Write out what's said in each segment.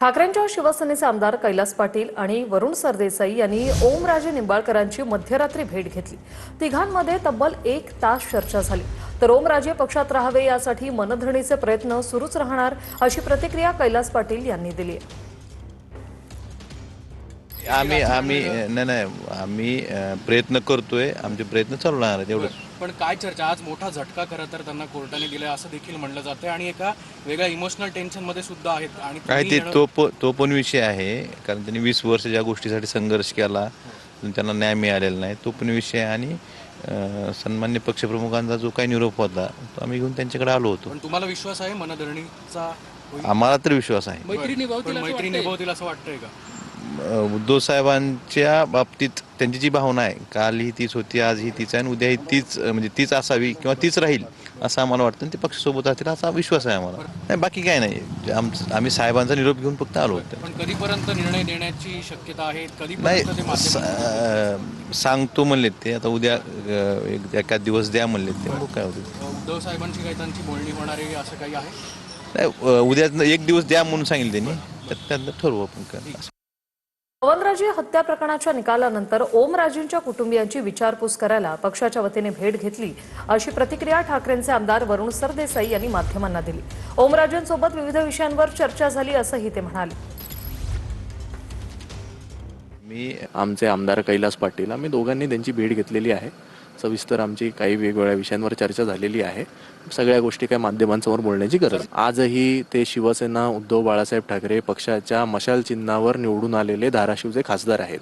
ठाकरेंच्या शिवसेनेचे आमदार कैलास पाटील आणि वरुण सरदेसाई यांनी ओमराजे निंबाळकरांची मध्यरात्री भेट घेतली। तिघांमध्ये तब्बल 1 तास चर्चा झाली। तर ओमराजे पक्षात राहावे यासाठी मनधरणीचे प्रयत्न सुरूच राहणार अशी प्रतिक्रिया कैलास पाटील यांनी दिली। आम्ही प्रयत्न करतोय, आमचे प्रयत्न चालू राहणार आहेत एवढंच। पण काय चर्चा आज मोठा झटका खरं तर त्यांना कोर्टाने दिला असं देखील म्हणलं जातंय आणि एका वेगळ्या इमोशनल टेन्शन मध्ये सुद्धा आहेत आणि काय ते तो पण विषय आहे, कारण त्यांनी 20 वर्ष ज्या गोष्टीसाठी संघर्ष केला त्यांना न्याय मिळालेला नाही, तो पण विषय। आणि सन्मान्य पक्षप्रमुखांचा जो काही निरोप होता तो आम्ही घेऊन त्यांच्याकडे आलो होतो। पण तुम्हाला विश्वास आहे मनधरणीचा? आम्हाला तर विश्वास आहे। मैत्री निभावतील असं वाटतंय का? उद्धव साहेबांच्या बाबतीत त्यांची जी भावना आहे, काल ही तीच होती, आज ही तीच आहे आणि उद्या ही तीच, म्हणजे तीच असावी किंवा तीच राहील असं आम्हाला वाटतं। ते पक्षासोबत असतील असा विश्वास आहे आम्हाला। नाही, बाकी काय नाही, आम्ही साहेबांचा निरोप घेऊन फक्त आलो होतो। पण कधीपर्यंत निर्णय देण्याची शक्यता आहे? नाही, सांगतो म्हणले ते, आता उद्या एका दिवस द्या म्हणले ते, मग काय होतं। उद्धव साहेबांची काही त्यांची बोलणी होणार आहे असं काही आहे? नाही, उद्या 1 दिवस द्या म्हणून सांगितले त्यांनी, त्यातलं ठरवू आपण काय। पवनराजे हत्या प्रकरणाच्या निकालानंतर ओमराजेंच्या कुटुंबियांची विचारपूस करायला पक्षाच्या वतीने भेट घेतली अशी प्रतिक्रिया ठाकरेंचे आमदार वरुण सरदेसाई यांनी माध्यमांना दिली। ओमराजेंसोबत विविध विषयांवर चर्चा झाली असंही ते म्हणाले। आमचे आमदार कैलास पाटील, आम्ही दोघांनी त्यांची भेट घेतलेली आहे। सविस्तर आमची काही वेगवेगळ्या विषयांवर चर्चा झालेली आहे। सगळ्या गोष्टी काय माध्यमांसमोर बोलण्याची गरज। आजही ते शिवसेना उद्धव बाळासाहेब ठाकरे पक्षाच्या मशाल चिन्हावर निवडून आलेले धाराशिवचे खासदार आहेत।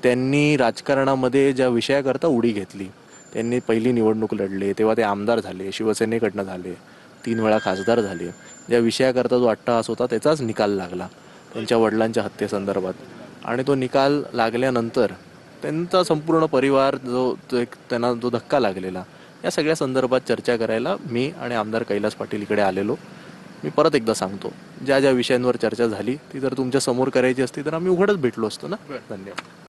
त्यांनी राजकारणामध्ये ज्या विषयाकरता उडी घेतली, त्यांनी पहिली निवडणूक लढले तेव्हा ते आमदार झाले, शिवसेनेकडनं झाले, 3 वेळा खासदार झाले। ज्या विषयाकरता जो अट्टहास होता त्याचाच निकाल लागला त्यांच्या वडिलांच्या हत्येसंदर्भात। आणि तो निकाल लागल्यानंतर त्यांचा संपूर्ण परिवार त्यांना जो धक्का लागलेला, या सगळ्या संदर्भात चर्चा करायला मी आणि आमदार कैलास पाटील इकडे आलेलो। मी परत एकदा सांगतो, ज्या ज्या विषयांवर चर्चा झाली ती जर तुमच्या समोर करायची असती तर आम्ही उघडच भेटलो असतो ना। धन्यवाद।